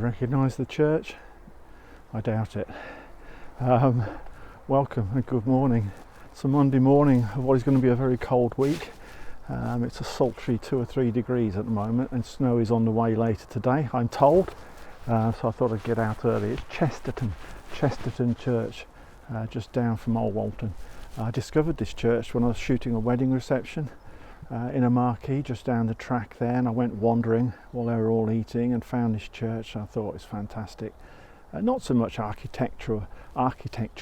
recognise the church? I doubt it. Welcome and good morning. It's a Monday morning of what is going to be a very cold week. It's a sultry 2 or 3 degrees at the moment, and snow is on the way later today, I'm told. So I thought I'd get out early. It's Chesterton Church, just down from Alwalton. I discovered this church when I was shooting a wedding reception in a marquee just down the track there, and I went wandering while they were all eating and found this church. I thought it was fantastic. Not so much architecture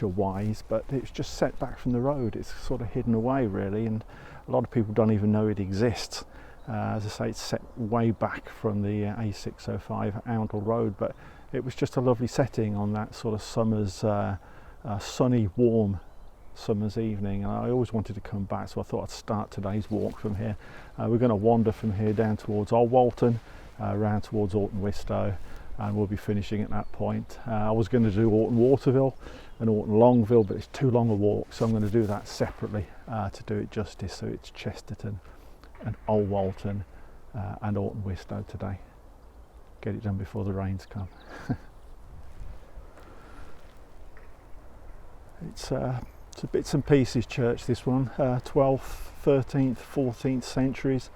wise, but it's just set back from the road. It's sort of hidden away really, and a lot of people don't even know it exists. As I say, it's set way back from the A605 Oundle Road, but it was just a lovely setting on that sort of summer's sunny, warm summer's evening, and I always wanted to come back, so I thought I'd start today's walk from here. We're going to wander from here down towards Alwalton, round towards Orton Wistow, and we'll be finishing at that point. I was going to do Orton Waterville and Orton Longville, but it's too long a walk, so I'm going to do that separately to do it justice. So it's Chesterton and Alwalton and Orton Wistow today. Get it done before the rains come. It's a bits and pieces church, this one. 12th, 13th, 14th centuries,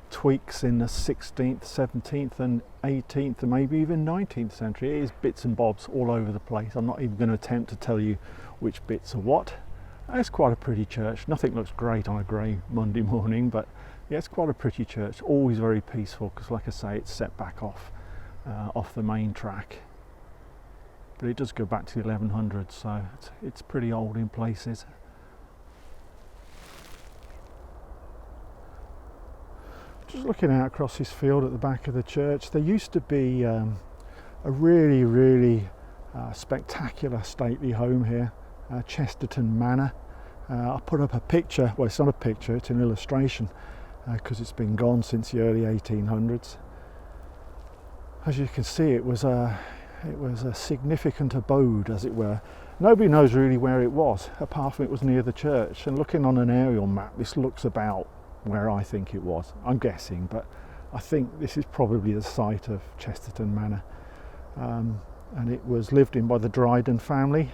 tweaks in the 16th, 17th and 18th and maybe even 19th century. It is bits and bobs all over the place. I'm not even going to attempt to tell you which bits are what. It's quite a pretty church. Nothing looks great on a grey Monday morning, but yeah, it's quite a pretty church. Always very peaceful because, like I say, it's set back off the main track. But it does go back to the 1100s, so it's pretty old in places. Just looking out across this field at the back of the church, there used to be a really spectacular stately home here, Chesterton Manor. I put up a picture, well, it's not a picture, it's an illustration, because it's been gone since the early 1800s. As you can see, it was a significant abode, as it were. Nobody knows really where it was, apart from it was near the church. And looking on an aerial map, this looks about where I think it was. I'm guessing, but I think this is probably the site of Chesterton Manor. And it was lived in by the Driden family.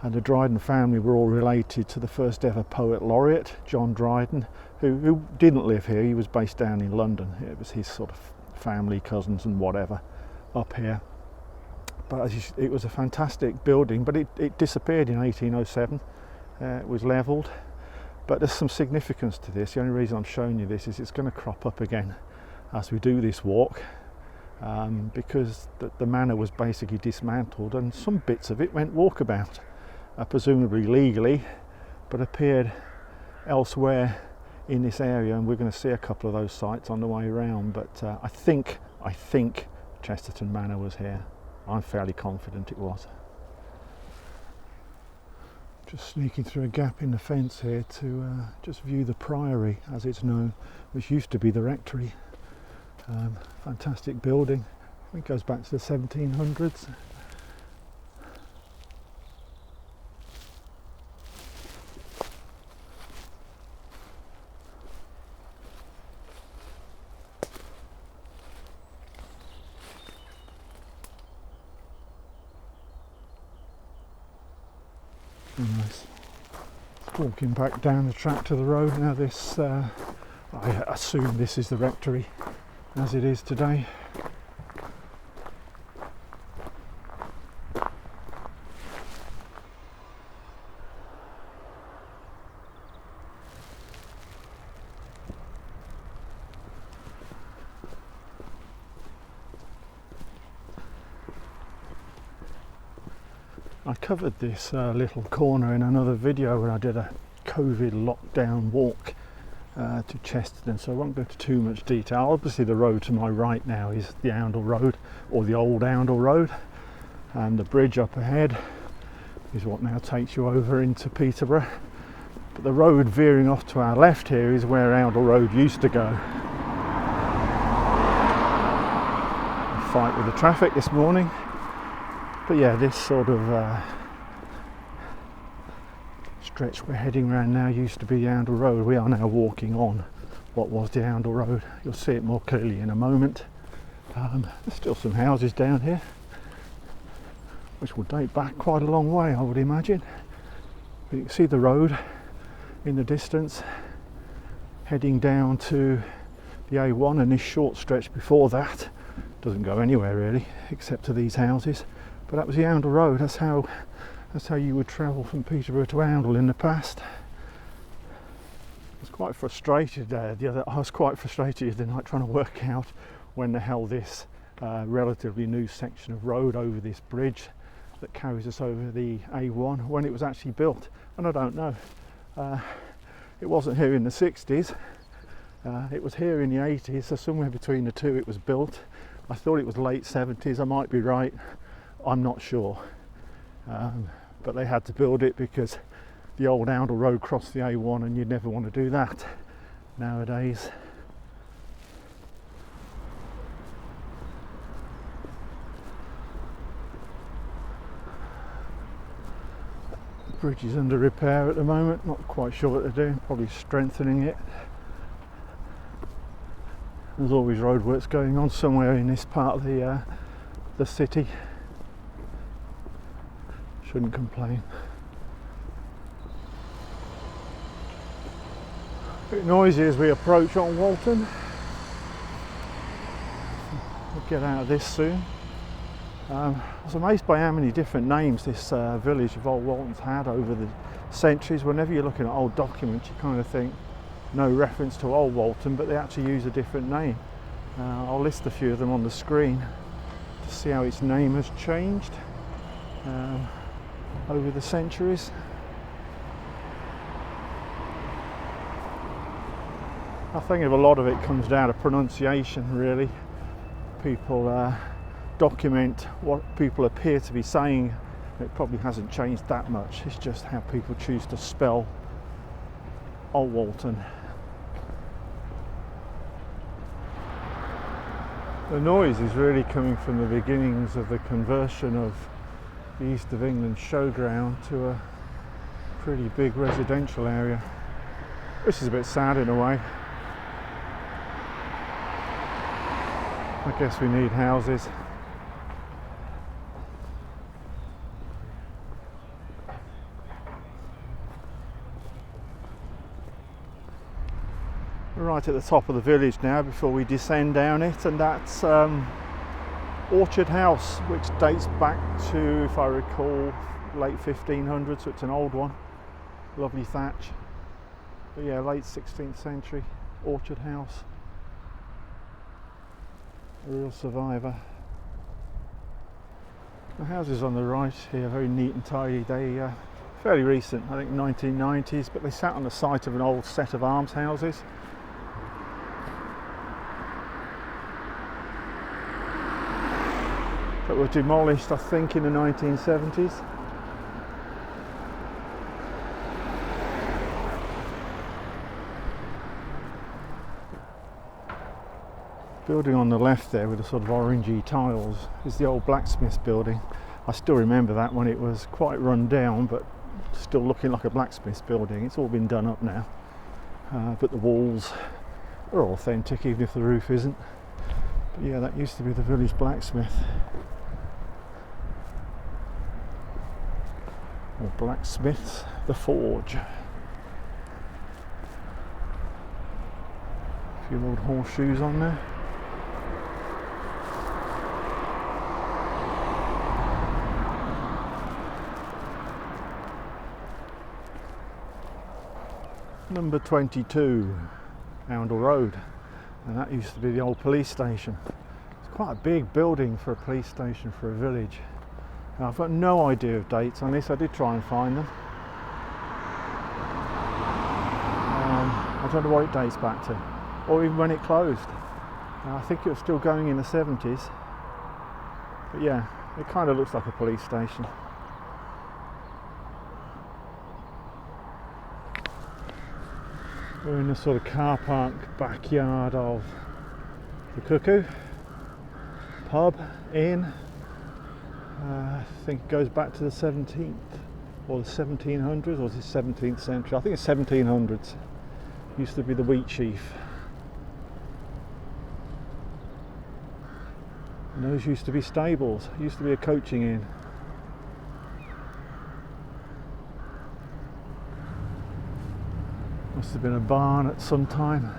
And the Driden family were all related to the first ever poet laureate, John Dryden, who didn't live here. He was based down in London. It was his sort of family, cousins and whatever up here. But it was a fantastic building, but it disappeared in 1807. It was levelled, but there's some significance to this. The only reason I'm showing you this is it's going to crop up again as we do this walk, because the manor was basically dismantled and some bits of it went walkabout, presumably legally, but appeared elsewhere in this area, and we're going to see a couple of those sites on the way around. But I think Chesterton Manor was here. I'm fairly confident it was. Just sneaking through a gap in the fence here to just view the Priory, as it's known, which used to be the rectory. Fantastic building. I think it goes back to the 1700s. Nice. Walking back down the track to the road now. This, I assume this is the rectory as it is today. I covered this little corner in another video when I did a COVID lockdown walk to Chesterton, so I won't go into too much detail. Obviously the road to my right now is the Oundle Road, or the old Oundle Road, and the bridge up ahead is what now takes you over into Peterborough. But the road veering off to our left here is where Oundle Road used to go. A fight with the traffic this morning. But yeah, this sort of stretch we're heading around now used to be the Oundle Road. We are now walking on what was the Oundle Road. You'll see it more clearly in a moment. There's still some houses down here, which will date back quite a long way, I would imagine. But you can see the road in the distance heading down to the A1, and this short stretch before that doesn't go anywhere really except to these houses. But that was the Oundle Road. That's how you would travel from Peterborough to Oundle in the past. I was quite frustrated the other night trying to work out when the hell this relatively new section of road over this bridge that carries us over the A1, when it was actually built, and I don't know. It wasn't here in the 60s, it was here in the 80s, so somewhere between the two it was built. I thought it was late 70s, I might be right, I'm not sure. But they had to build it because the old Oundle Road crossed the A1, and you'd never want to do that nowadays. The bridge is under repair at the moment, not quite sure what they're doing, probably strengthening it. There's always roadworks going on somewhere in this part of the city. Shouldn't complain. A bit noisy as we approach on Walton. We'll get out of this soon. I was amazed by how many different names this village of Old Walton's had over the centuries. Whenever you're looking at old documents, you kind of think no reference to Old Walton, but they actually use a different name. I'll list a few of them on the screen to see how its name has changed over the centuries. I think a lot of it comes down to pronunciation, really. People document what people appear to be saying. It probably hasn't changed that much. It's just how people choose to spell Old Walton. The noise is really coming from the beginnings of the conversion of the East of England showground to a pretty big residential area, which is a bit sad in a way. I guess we need houses. We're right at the top of the village now before we descend down it, and that's Orchard House, which dates back to, if I recall, late 1500s, so it's an old one. Lovely thatch. But yeah, late 16th century Orchard House. A real survivor. The houses on the right here, very neat and tidy. They fairly recent, I think 1990s, but they sat on the site of an old set of almshouses. That were demolished, I think, in the 1970s. Building on the left there with the sort of orangey tiles is the old Blacksmith building. I still remember that when it was quite run down, but still looking like a blacksmith building. It's all been done up now, but the walls are authentic, even if the roof isn't. But yeah, that used to be the village blacksmith, or Blacksmith's the Forge. A few old horseshoes on there. Number 22, Oundle Road, and that used to be the old police station. It's quite a big building for a police station for a village. Now, I've got no idea of dates on this. I did try and find them. I don't know what it dates back to, or even when it closed. I think it was still going in the 70s. But yeah, it kind of looks like a police station. We're in the sort of car park backyard of the Cuckoo pub, inn. I think it goes back to the 17th or the 1700s, or is it 17th century? I think it's 1700s. Used to be the Wheatsheaf. And those used to be stables, used to be a coaching inn. Must have been a barn at some time,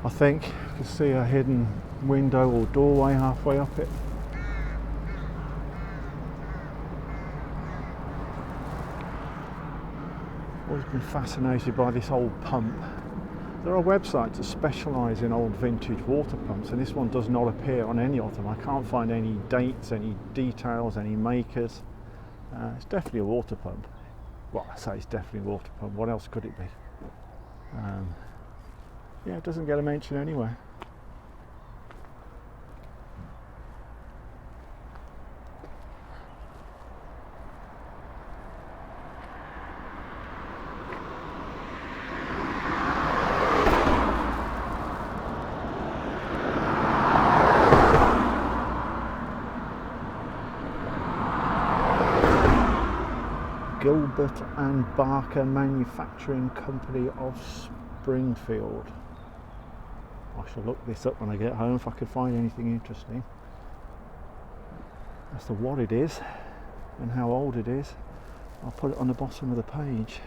I think. You can see a hidden window or doorway halfway up it. Always been fascinated by this old pump. There are websites that specialise in old vintage water pumps, and this one does not appear on any of them. I can't find any dates, any details, any makers. It's definitely a water pump. Well, I say it's definitely a water pump. What else could it be? Yeah, it doesn't get a mention anywhere. Gilbert and Barker Manufacturing Company of Springfield. I shall look this up when I get home if I could find anything interesting as to what it is and how old it is. I'll put it on the bottom of the page.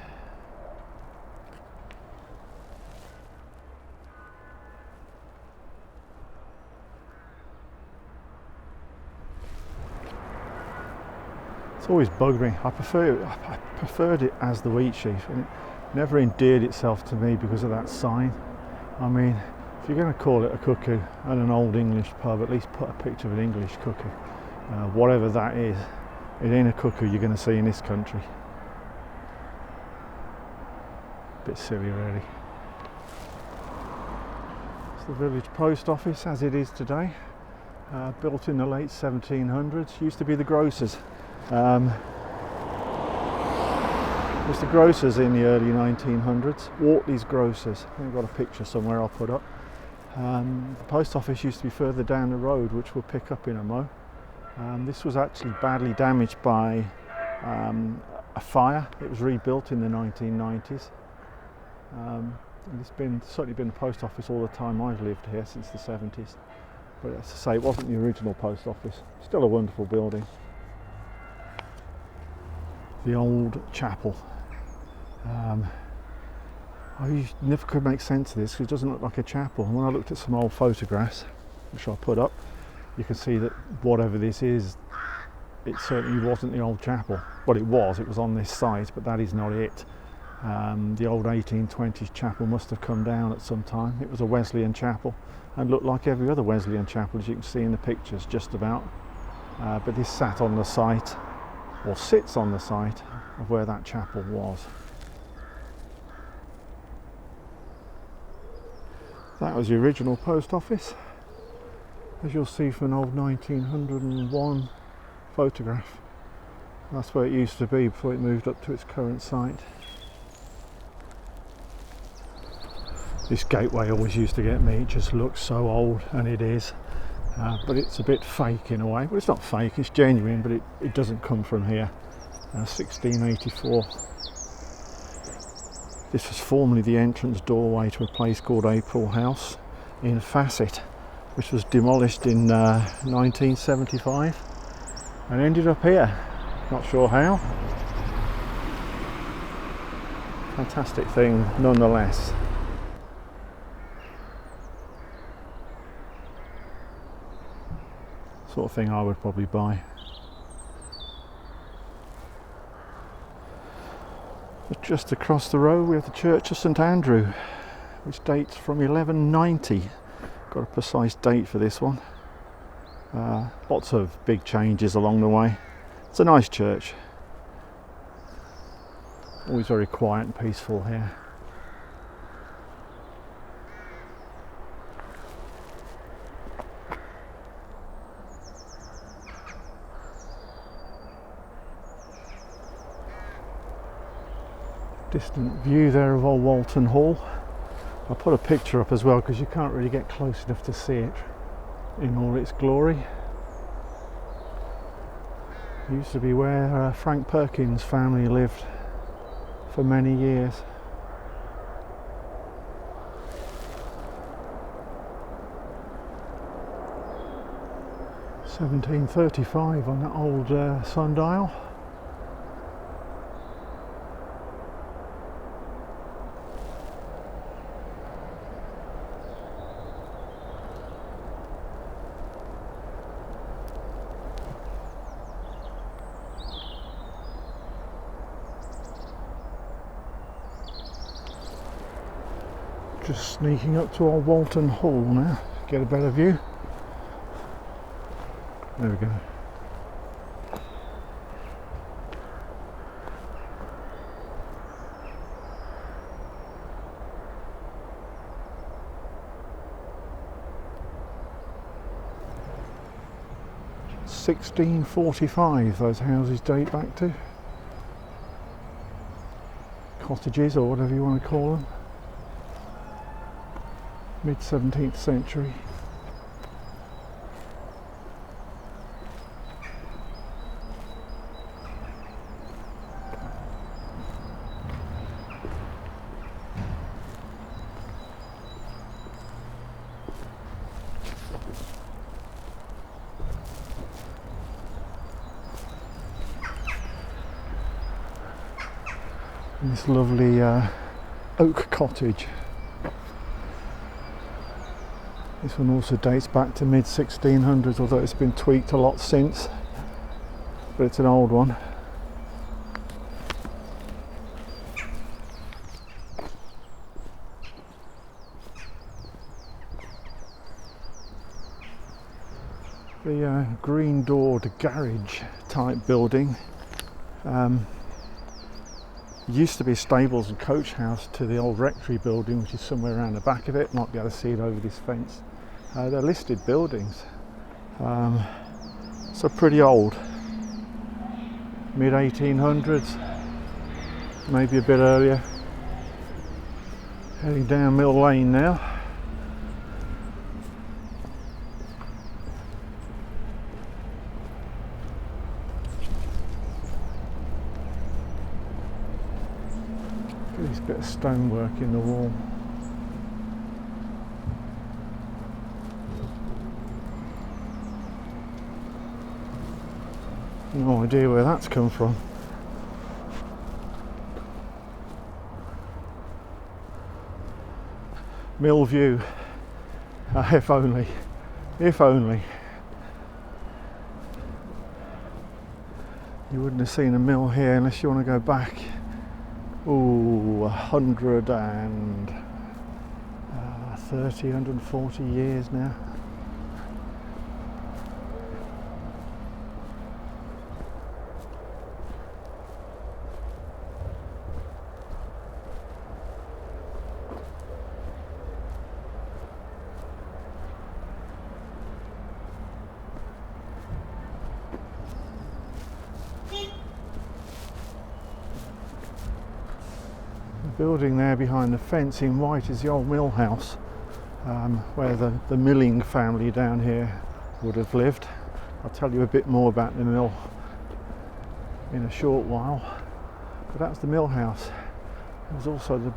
It's always bugged me. I preferred it as the Wheatsheaf, and it never endeared itself to me because of that sign. I mean, if you're going to call it a Cuckoo and an old English pub, at least put a picture of an English Cuckoo. Whatever that is, it ain't a Cuckoo you're going to see in this country. Bit silly, really. It's the village post office as it is today, built in the late 1700s. Used to be the grocer's. Was the grocers in the early 1900s, Wortley's Grocers. I've got a picture somewhere I'll put up. The post office used to be further down the road, which we'll pick up in a mo. This was actually badly damaged by a fire. It was rebuilt in the 1990s. And it's certainly been the post office all the time I've lived here, since the 70s. But as I say, it wasn't the original post office. Still a wonderful building. The old chapel. I never could make sense of this because it doesn't look like a chapel. And when I looked at some old photographs, which I'll put up, you can see that whatever this is, it certainly wasn't the old chapel. Well, it was on this site, but that is not it. The old 1820s chapel must have come down at some time. It was a Wesleyan chapel and looked like every other Wesleyan chapel, as you can see in the pictures, just about. But this sat on the site, or sits on the site of where that chapel was. That was the original post office, as you'll see from an old 1901 photograph. That's where it used to be before it moved up to its current site. This gateway always used to get me. It just looks so old, and it is. But it's a bit fake in a way. Well, it's not fake, it's genuine, but it doesn't come from here. 1684. This was formerly the entrance doorway to a place called April House in Facet, which was demolished in 1975 and ended up here. Not sure how. Fantastic thing nonetheless. Sort of thing I would probably buy. But just across the road we have the Church of St Andrew, which dates from 1190. Got a precise date for this one. Lots of big changes along the way. It's a nice church. Always very quiet and peaceful here. Distant view there of Alwalton Hall. I'll put a picture up as well because you can't really get close enough to see it in all its glory. It used to be where Frank Perkins' family lived for many years. 1735 on that old sundial. Just sneaking up to our Walton Hall now, get a better view. There we go. (1645) those houses date back to. Cottages, or whatever you want to call them. Mid 17th century. And this lovely oak cottage. This one also dates back to mid 1600s, although it's been tweaked a lot since, but it's an old one. The green doored garage type building used to be stables and coach house to the old rectory building, which is somewhere around the back of it. Might be able to see it over this fence. They're listed buildings, so pretty old, mid 1800s, maybe a bit earlier. Heading down Mill Lane now. Look at this bit of stonework in the wall. No idea where that's come from. Mill View. If only. If only. You wouldn't have seen a mill here unless you want to go back. Ooh, 130, 140 years now. Building there behind the fence in white is the old mill house, where the milling family down here would have lived. I'll tell you a bit more about the mill in a short while, but that's the mill house. There's also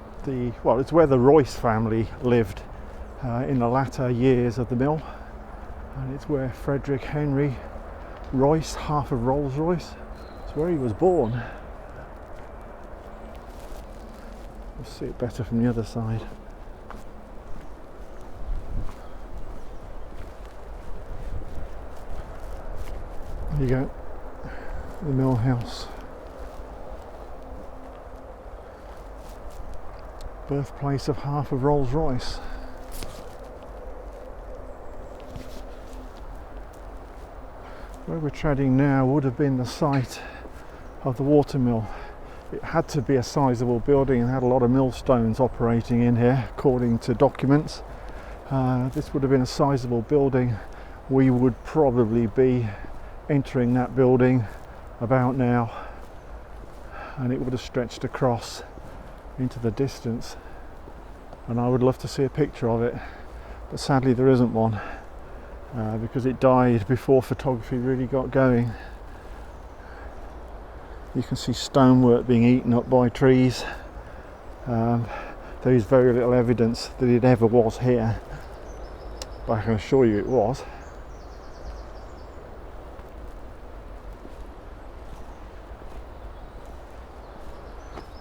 well, it's where the Royce family lived in the latter years of the mill, and it's where Frederick Henry Royce, half of Rolls-Royce, it's where he was born. You'll see it better from the other side. There you go, the mill house. Birthplace of half of Rolls-Royce. Where we're treading now would have been the site of the watermill. It had to be a sizable building and had a lot of millstones operating in here, according to documents. This would have been a sizable building. We would probably be entering that building about now, and it would have stretched across into the distance. And I would love to see a picture of it, but sadly there isn't one, because it died before photography really got going. You can see stonework being eaten up by trees. There is very little evidence that it ever was here, but I can assure you it was.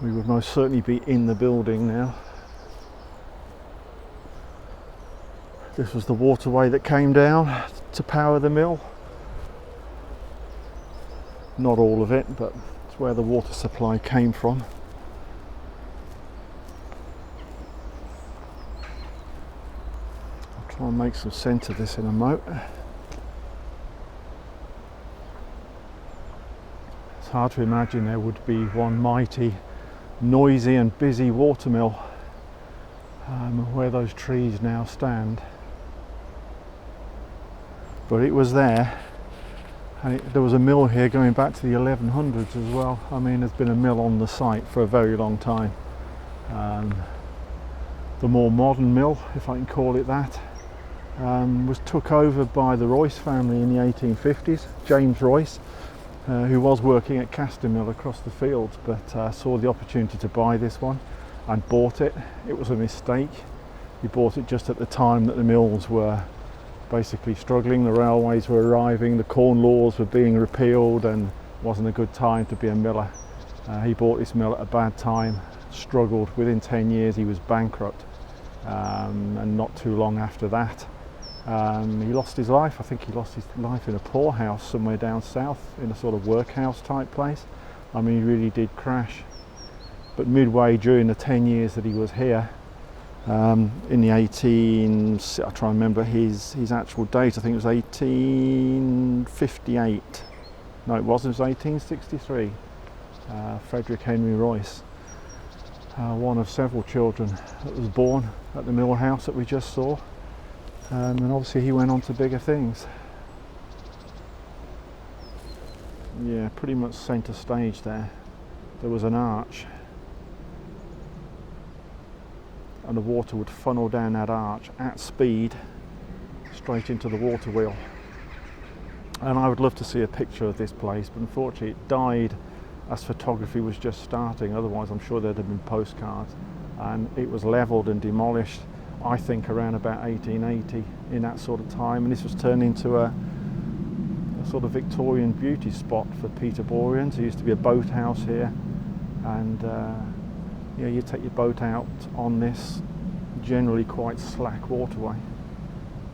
We would most certainly be in the building now. This was the waterway that came down to power the mill. Not all of it, but it's where the water supply came from. I'll try and make some sense of this in a moment. It's hard to imagine there would be one mighty, noisy and busy watermill where those trees now stand. But it was there, and there was a mill here going back to the 1100s as well. I mean, there's been a mill on the site for a very long time. The more modern mill, if I can call it that, was took over by the Royce family in the 1850s. James Royce, who was working at Castor Mill across the fields, but saw the opportunity to buy this one and bought it. It was a mistake. He bought it just at the time that the mills were basically struggling, the railways were arriving, the corn laws were being repealed, and wasn't a good time to be a miller. He bought this mill at a bad time, struggled. Within 10 years he was bankrupt, and not too long after that he lost his life. I think he lost his life in a poorhouse somewhere down south, in a sort of workhouse type place. I mean, he really did crash. But midway during the 10 years that he was here, in the I try to remember his actual date, I think it was 1858. No, it wasn't, it was 1863. Frederick Henry Royce, one of several children that was born at the mill house that we just saw. And obviously he went on to bigger things. Yeah, pretty much centre stage there. There was an arch, and the water would funnel down that arch at speed straight into the water wheel. And I would love to see a picture of this place, but unfortunately it died as photography was just starting. Otherwise I'm sure there'd have been postcards. And it was levelled and demolished, I think, around about 1880, in that sort of time. And this was turned into a sort of Victorian beauty spot for Peterborians. There used to be a boathouse here, and yeah, you take your boat out on this generally quite slack waterway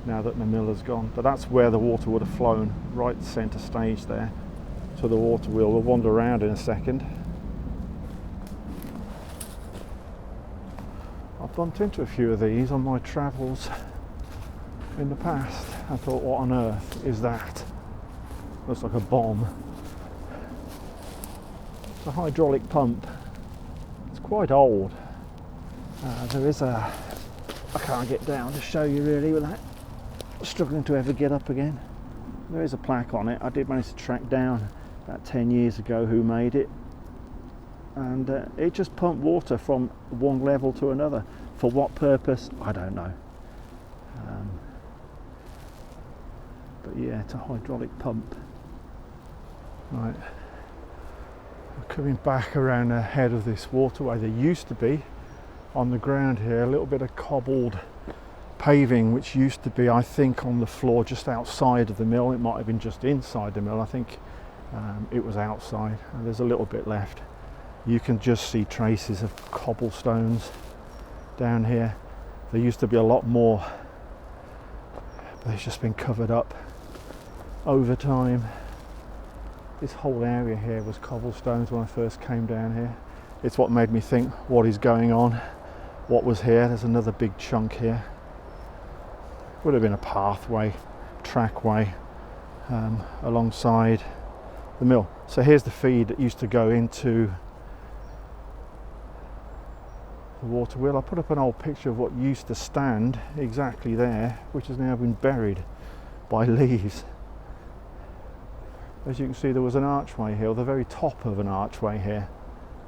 now that the mill has gone. But that's where the water would have flown, right centre stage there. So the water wheel will wander around in a second. I've bumped into a few of these on my travels in the past. I thought, what on earth is that? Looks like a bomb. It's a hydraulic pump. It's quite old. There is a... I can't get down to show you really without struggling to ever get up again. There is a plaque on it. I did manage to track down about 10 years ago who made it. And it just pumped water from one level to another. For what purpose? I don't know. But yeah, it's a hydraulic pump. Right. We're coming back around the head of this waterway. There used to be on the ground here a little bit of cobbled paving, which used to be, I think, on the floor just outside of the mill. It might have been just inside the mill. I think it was outside, and there's a little bit left. You can just see traces of cobblestones down here. There used to be a lot more, but they've just been covered up over time. This whole area here was cobblestones when I first came down here. It's what made me think, what is going on? What was here? There's another big chunk here. Would have been a pathway, trackway alongside the mill. So here's the feed that used to go into the water wheel. I put up an old picture of what used to stand exactly there, which has now been buried by leaves. As you can see, there was an archway here, or the very top of an archway here,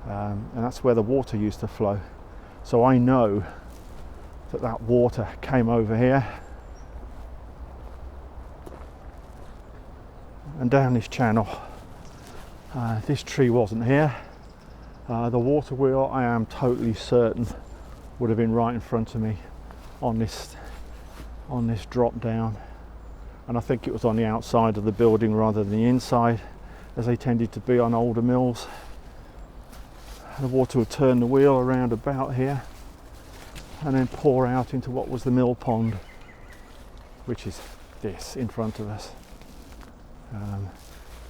and that's where the water used to flow. So I know that that water came over here and down this channel. This tree wasn't here. The water wheel, I am totally certain, would have been right in front of me on this drop down. And I think it was on the outside of the building rather than the inside, as they tended to be on older mills. The water would turn the wheel around about here and then pour out into what was the mill pond, which is this in front of us.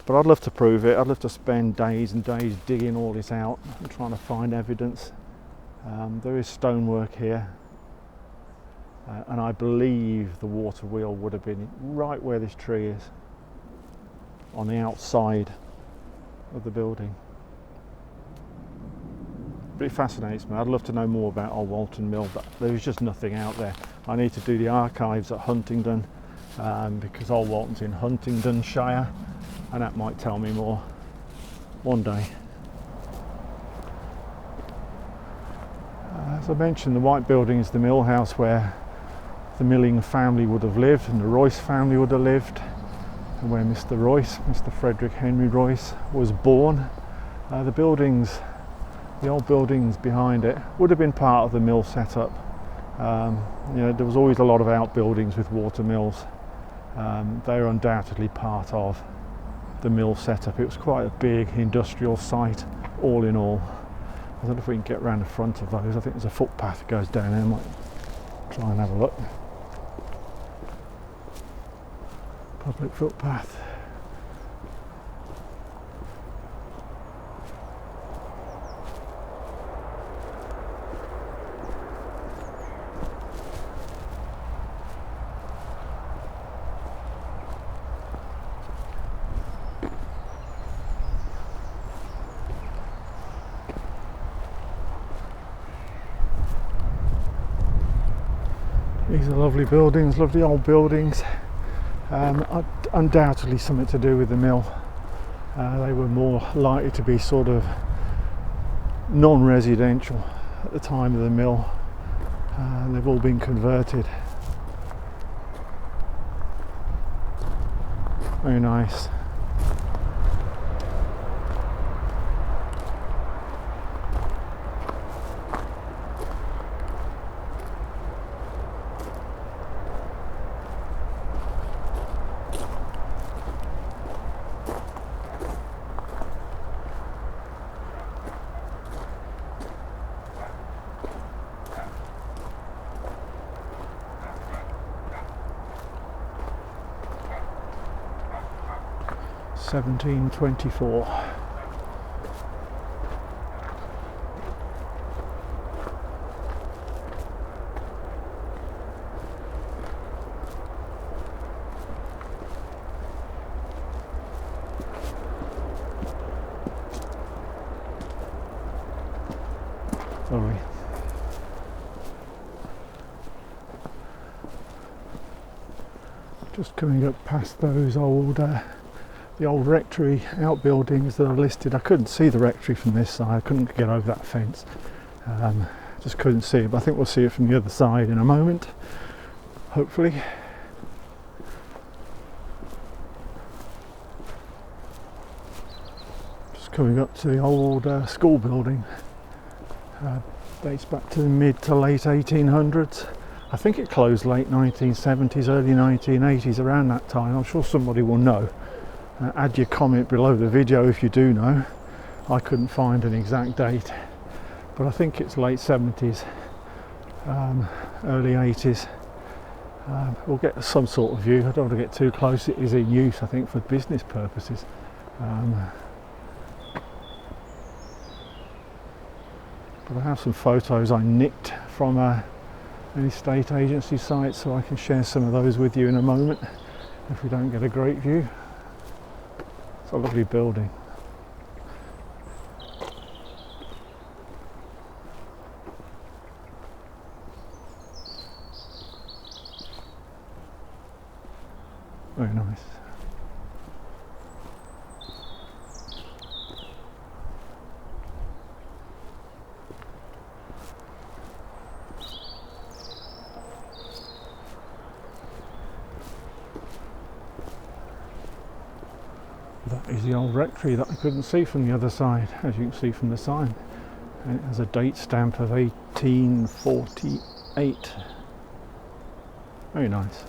But I'd love to prove it. I'd love to spend days and days digging all this out and trying to find evidence. There is stonework here, and I believe the water wheel would have been right where this tree is, on the outside of the building. But it fascinates me. I'd love to know more about Alwalton Mill, but there's just nothing out there. I need to do the archives at Huntingdon, because Alwalton's in Huntingdonshire, and that might tell me more one day. As I mentioned, the white building is the mill house where the milling family would have lived, and the Royce family would have lived, and where Mr. Frederick Henry Royce was born. The old buildings behind it would have been part of the mill setup. There was always a lot of outbuildings with water mills. They are undoubtedly part of the mill setup. It was quite a big industrial site, all in all. I don't know if we can get around the front of those. I think there's a footpath that goes down there. I might try and have a look. Public footpath. These are lovely buildings, lovely old buildings. Undoubtedly something to do with the mill. They were more likely to be sort of non-residential at the time of the mill. They've all been converted. Very nice. (1724). Lovely. Just coming up past those the old rectory outbuildings that are listed. I couldn't see the rectory from this side. I couldn't get over that fence. Just couldn't see it, but I think we'll see it from the other side in a moment, hopefully. Just coming up to the old school building. Dates back to the mid to late 1800s. I think it closed late 1970s, early 1980s, around that time. I'm sure somebody will know. Add your comment below the video if you do know. I couldn't find an exact date, but I think it's late 70s, early 80s. We'll get some sort of view. I don't want to get too close. It is in use, I think, for business purposes. But I have some photos I nicked from an estate agency site, so I can share some of those with you in a moment if we don't get a great view. It's a lovely building. Very nice. That is the old rectory that I couldn't see from the other side, as you can see from the sign. And it has a date stamp of 1848. Very nice.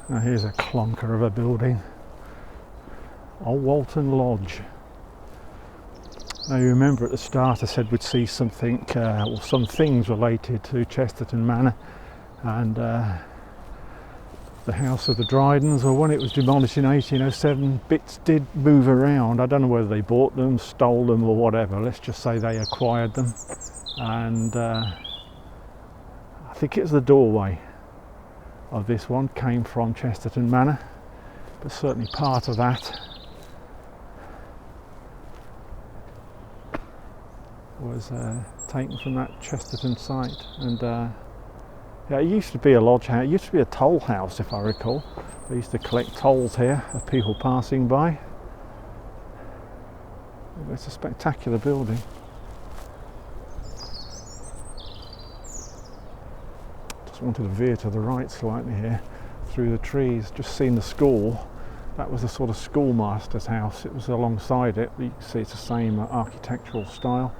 Now here's a clunker of a building. Alwalton Lodge. Now you remember at the start I said we'd see something, or some things related to Chesterton Manor and the house of the Drydens. Well, when it was demolished in 1807, bits did move around. I don't know whether they bought them, stole them or whatever. Let's just say they acquired them. And I think it's the doorway of this one came from Chesterton Manor, but certainly part of that was taken from that Chesterton site. And yeah, it used to be a lodge house. It used to be a toll house, if I recall. They used to collect tolls here of people passing by. It's a spectacular building. Just wanted to veer to the right slightly here through the trees. Just seen the school. That was the sort of schoolmaster's house. It was alongside it. You can see it's the same architectural style.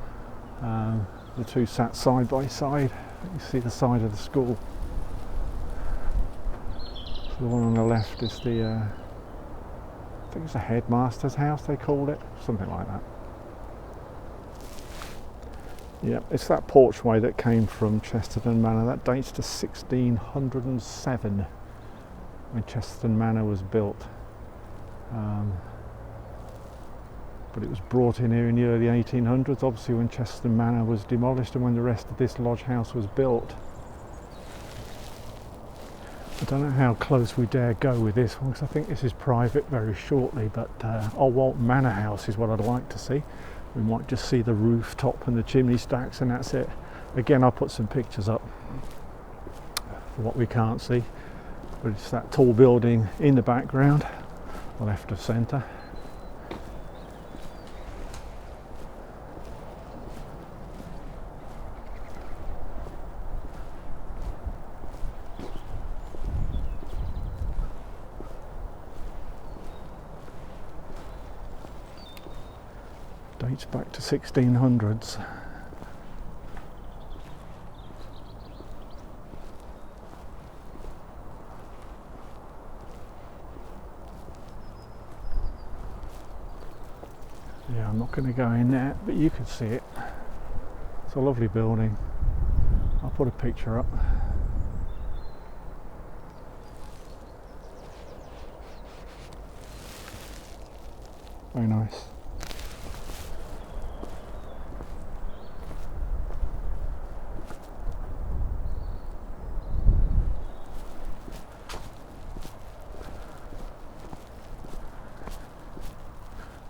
The two sat side by side. You see the side of the school. So the one on the left is the, I think it's a headmaster's house they called it, something like that. Yeah, it's that porchway that came from Chesterton Manor. That dates to 1607 when Chesterton Manor was built. But it was brought in here in the early 1800s, obviously when Chesterton Manor was demolished and when the rest of this lodge house was built. I don't know how close we dare go with this one because I think this is private very shortly, but Alwalton Manor House is what I'd like to see. We might just see the rooftop and the chimney stacks and that's it. Again, I'll put some pictures up for what we can't see, but it's that tall building in the background, left of centre. Dates back to 1600s. Yeah, I'm not going to go in there, but you can see it. It's a lovely building. I'll put a picture up. Very nice.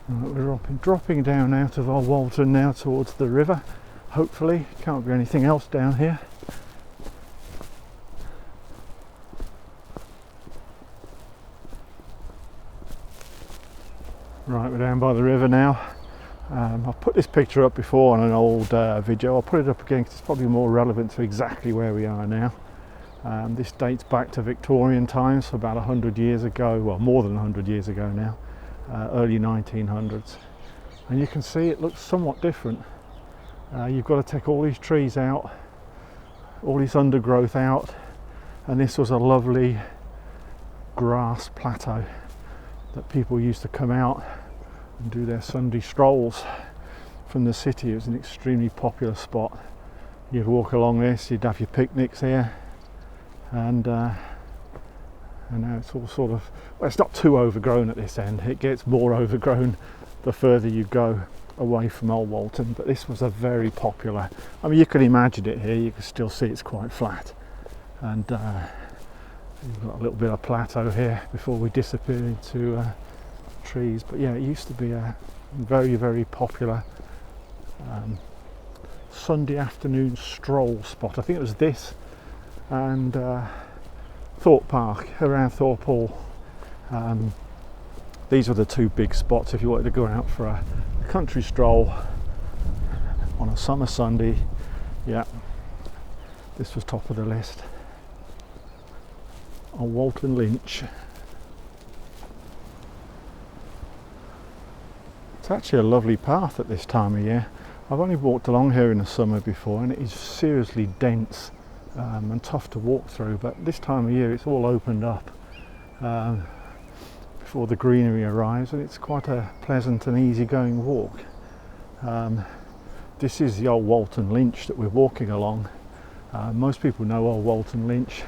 We're dropping down out of Alwalton now towards the river. Hopefully, can't be anything else down here. Right, we're down by the river now. I've put this picture up before on an old video. I'll put it up again because it's probably more relevant to exactly where we are now. This dates back to Victorian times, so about 100 years ago, well more than 100 years ago now. Early 1900s, and you can see it looks somewhat different. You've got to take all these trees out, all this undergrowth out, and this was a lovely grass plateau that people used to come out and do their Sunday strolls from the city. It was an extremely popular spot. You'd walk along this, you'd have your picnics here, and now it's all sort of, well, it's not too overgrown at this end. It gets more overgrown the further you go away from Alwalton, but this was a very popular, I mean you can imagine it here, you can still see it's quite flat, and you've got a little bit of plateau here before we disappear into trees. But yeah, it used to be a very, very popular Sunday afternoon stroll spot. I think it was this and Thorpe Park around Thorpe Hall. These were the two big spots if you wanted to go out for a country stroll on a summer Sunday. Yeah, this was top of the list. Walton Lynch. It's actually a lovely path at this time of year. I've only walked along here in the summer before and it is seriously dense and tough to walk through, but this time of year it's all opened up before the greenery arrives, and it's quite a pleasant and easy-going walk. This is the old Walton Lynch that we're walking along. Most people know old Walton Lynch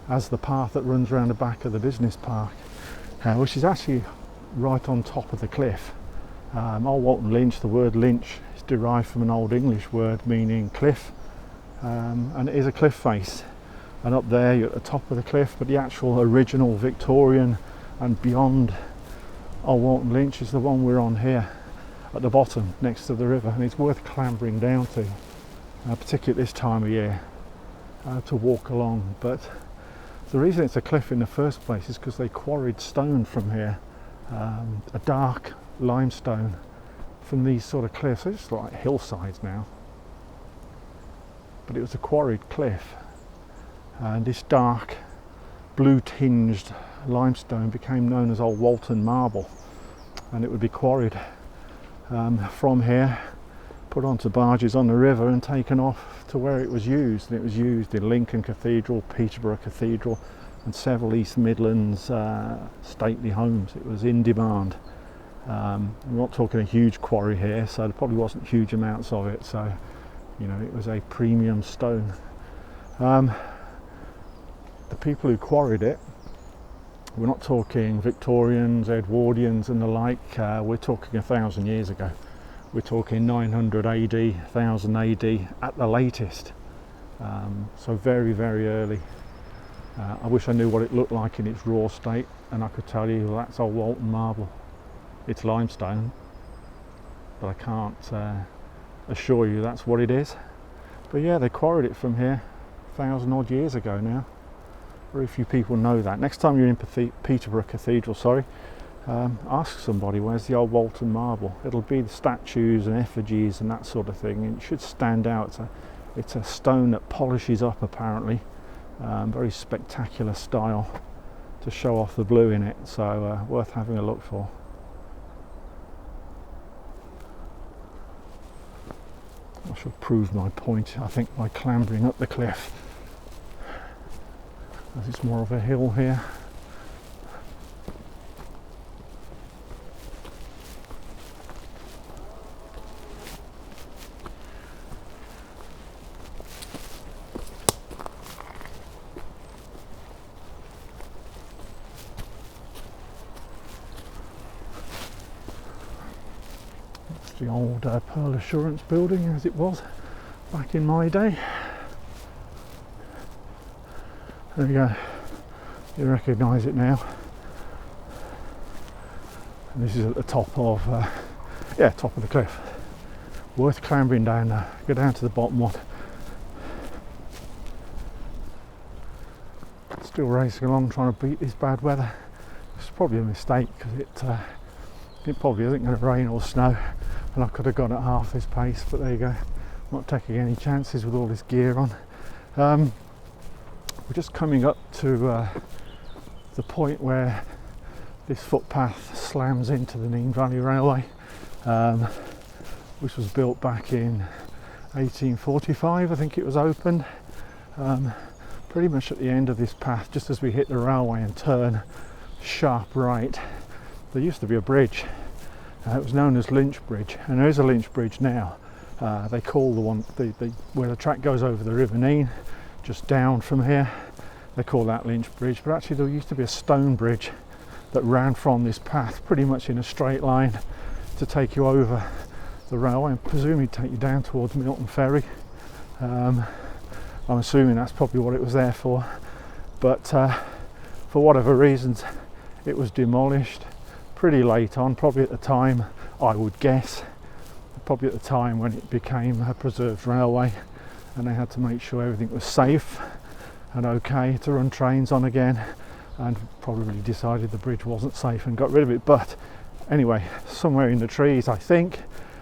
as the path that runs around the back of the business park, which is actually right on top of the cliff. Old Walton Lynch, the word Lynch is derived from an old English word meaning cliff, and it is a cliff face. And up there you're at the top of the cliff, but the actual original Victorian and beyond Old Walton Lynch is the one we're on here at the bottom next to the river, and it's worth clambering down to, particularly this time of year, to walk along. But the reason it's a cliff in the first place is because they quarried stone from here, a dark limestone from these sort of cliffs. It's just like hillsides now, but it was a quarried cliff, and this dark blue tinged limestone became known as Old Walton marble, and it would be quarried from here, put onto barges on the river and taken off to where it was used. And it was used in Lincoln Cathedral, Peterborough Cathedral and several East Midlands stately homes. It was in demand. We're not talking a huge quarry here, so there probably wasn't huge amounts of it, so you know, it was a premium stone. The people who quarried it, we're not talking Victorians, Edwardians and the like, we're talking 1,000 years ago. We're talking 900 AD, 1000 AD at the latest, so very, very early. I wish I knew what it looked like in its raw state, and I could tell you, well, that's Old Walton marble. It's limestone, but I can't assure you that's what it is. But yeah, they quarried it from here 1,000 odd years ago now. Very few people know that. Next time you're in Peterborough Cathedral, ask somebody, where's the old Walton marble? It'll be the statues and effigies and that sort of thing, and it should stand out. It's a stone that polishes up, apparently. Very spectacular style to show off the blue in it, so worth having a look for. I shall prove my point, I think, by clambering up the cliff, as it's more of a hill here. The old Pearl Assurance building as it was back in my day. There we go, you recognise it now. And this is at the top of top of the cliff. Worth clambering down now. Go down to the bottom one. Still racing along trying to beat this bad weather. It's probably a mistake because it probably isn't going to rain or snow, and I could have gone at half this pace, but there you go. I'm not taking any chances with all this gear on. We're just coming up to the point where this footpath slams into the Nene Valley Railway, which was built back in 1845, I think it was opened. Pretty much at the end of this path, just as we hit the railway and turn sharp right, there used to be a bridge. It was known as Lynch Bridge, and there is a Lynch Bridge now. They call the one where the track goes over the River Nene, just down from here, they call that Lynch Bridge. But actually there used to be a stone bridge that ran from this path pretty much in a straight line to take you over the railway and presumably take you down towards Milton Ferry. I'm assuming that's probably what it was there for, but for whatever reasons it was demolished pretty late on, probably at the time, I would guess, probably at the time when it became a preserved railway, and they had to make sure everything was safe and okay to run trains on again, and probably decided the bridge wasn't safe and got rid of it. But anyway, somewhere in the trees, I think,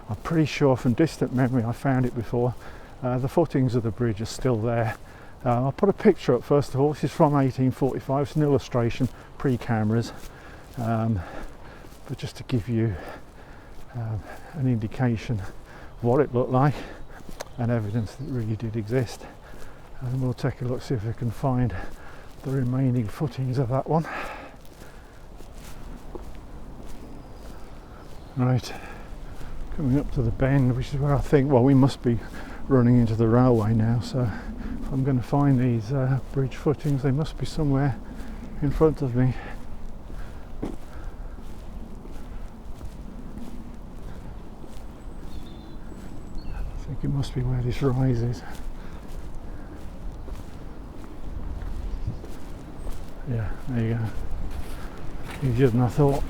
I'm pretty sure from distant memory, I found it before, the footings of the bridge are still there. I'll put a picture up first of all. This is from 1845, it's an illustration, pre-cameras, but just to give you an indication of what it looked like and evidence that it really did exist. And we'll take a look, see if we can find the remaining footings of that one. Right, coming up to the bend, which is where I think, well, we must be running into the railway now, so if I'm going to find these bridge footings, they must be somewhere in front of me. I think it must be where this rise is. Yeah, there you go. Easier than I thought.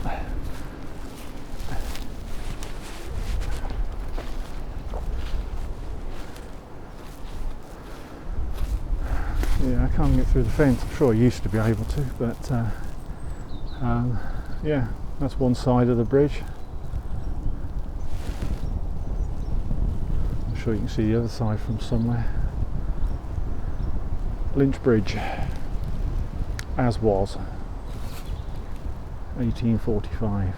Yeah, I can't get through the fence. I'm sure I used to be able to, but yeah, that's one side of the bridge. I'm sure you can see the other side from somewhere. Lynch Bridge, as was, 1845.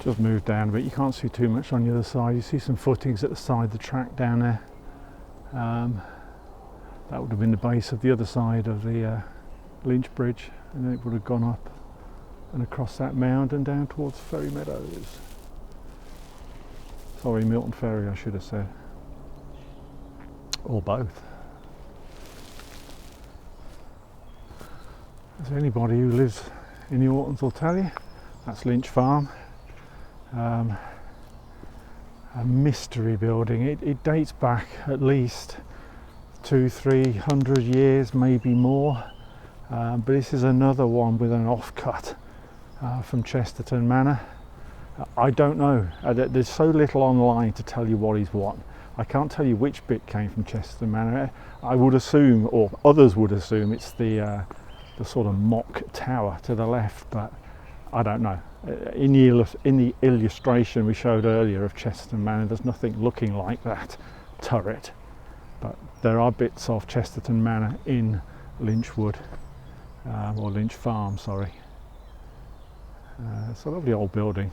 Just moved down a bit. You can't see too much on the other side. You see some footings at the side of the track down there. That would have been the base of the other side of the Lynch Bridge, and then it would have gone up and across that mound and down towards Ferry Meadows. Sorry, Milton Ferry, I should have said. Or both. As anybody who lives in the Ortons will tell you, that's Lynch Farm. A mystery building. It dates back at least 200-300 years, maybe more, but this is another one with an offcut from Chesterton Manor. I don't know, there's so little online to tell you what is what. I can't tell you which bit came from Chesterton Manor. I would assume, or others would assume, it's the sort of mock tower to the left, but I don't know. In the illustration we showed earlier of Chesterton Manor, there's nothing looking like that turret. But there are bits of Chesterton Manor in Lynchwood, or Lynch Farm, sorry. It's a lovely old building.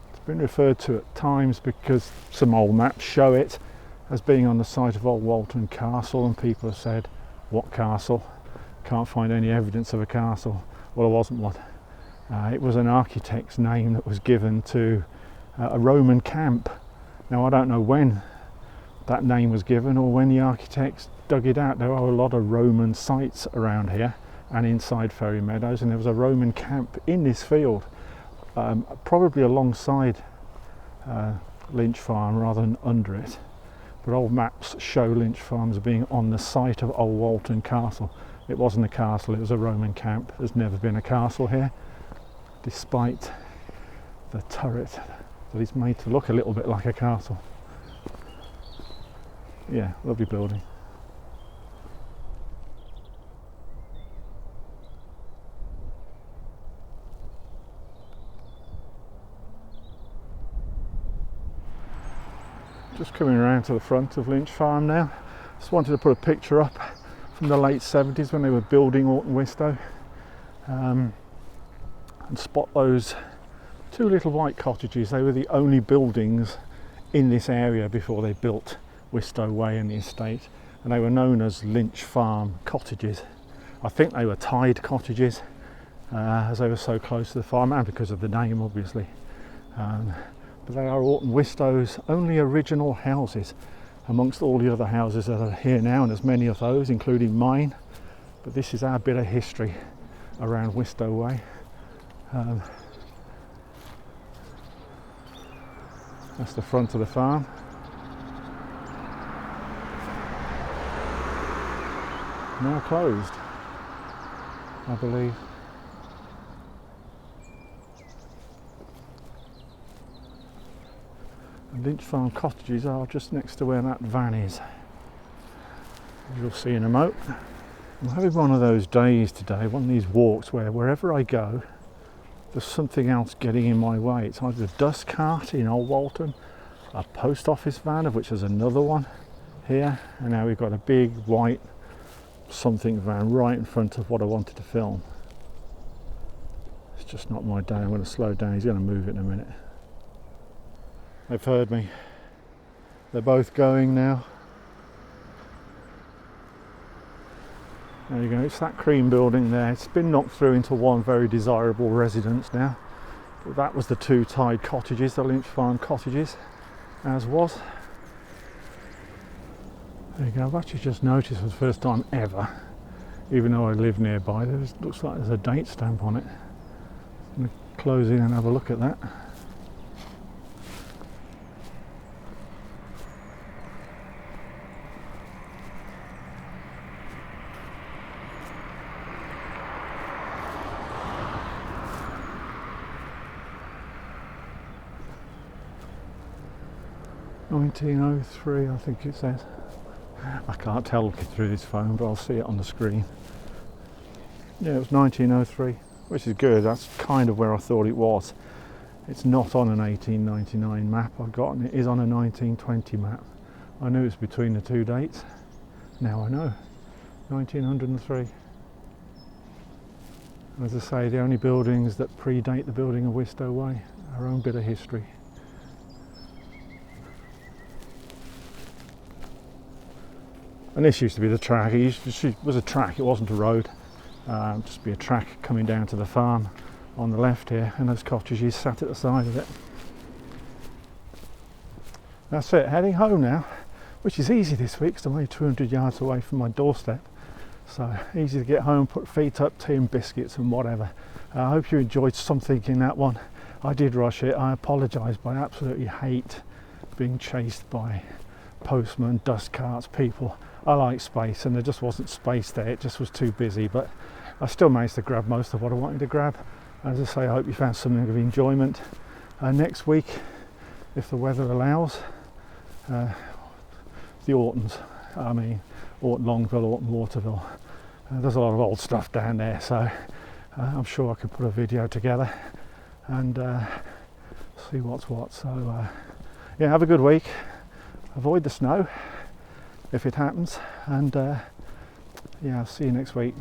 It's been referred to at times because some old maps show it as being on the site of Alwalton Castle, and people have said, what castle? Can't find any evidence of a castle. Well, there wasn't one. It was an architect's name that was given to a Roman camp. Now, I don't know when that name was given or when the architects dug it out. There are a lot of Roman sites around here and inside Ferry Meadows, and there was a Roman camp in this field, probably alongside Lynch Farm rather than under it. But old maps show Lynch Farm as being on the site of Alwalton Castle. It wasn't a castle, it was a Roman camp. There's never been a castle here, despite the turret that is made to look a little bit like a castle. Yeah, lovely building. Just coming around to the front of Lynch Farm now. Just wanted to put a picture up from the late 70s when they were building Orton Wistow, and spot those two little white cottages. They were the only buildings in this area before they built Wistow Way and the estate, and they were known as Lynch Farm cottages. I think they were tied cottages as they were so close to the farm, and because of the name obviously. But they are Orton Wistow's only original houses amongst all the other houses that are here now, and there's many of those, including mine. But this is our bit of history around Wistow Way. That's the front of the farm. Now closed, I believe. And Lynch Farm cottages are just next to where that van is. As you'll see in a moment. I'm having one of those days today, one of these walks where wherever I go, there's something else getting in my way. It's either a dust cart in Alwalton, a post office van, of which there's another one here, and now we've got a big white something van right in front of what I wanted to film. It's just not my day. I'm going to slow down. He's going to move it in a minute. They've heard me. They're both going now. There you go, it's that cream building there. It's been knocked through into one very desirable residence now. But that was the two tied cottages, the Lynch Farm cottages, as was. There you go, I've actually just noticed for the first time ever, even though I live nearby, looks like there's a date stamp on it. I'm going to close in and have a look at that. "1903", I think it says. I can't tell looking through this phone, but I'll see it on the screen. Yeah, it was 1903, which is good. That's kind of where I thought it was. It's not on an 1899 map I've got, and it is on a 1920 map. I knew it was between the two dates. Now I know. 1903. As I say, the only buildings that predate the building of Wistow Way, our own bit of history. And this used to be the track. It was a track, it wasn't a road. Just be a track coming down to the farm on the left here, and those cottages sat at the side of it. That's it, heading home now, which is easy this week because I'm only 200 yards away from my doorstep. So easy to get home, put feet up, tea and biscuits and whatever. I hope you enjoyed something in that one. I did rush it, I apologise, but I absolutely hate being chased by postmen, dust carts, people. I like space, and there just wasn't space there, it just was too busy, but I still managed to grab most of what I wanted to grab. As I say, I hope you found something of enjoyment. Next week, if the weather allows, the Ortons, Orton Longville, Orton Waterville. There's a lot of old stuff down there, so I'm sure I could put a video together and see what's what. So yeah, have a good week. Avoid the snow if it happens, and yeah, I'll see you next week.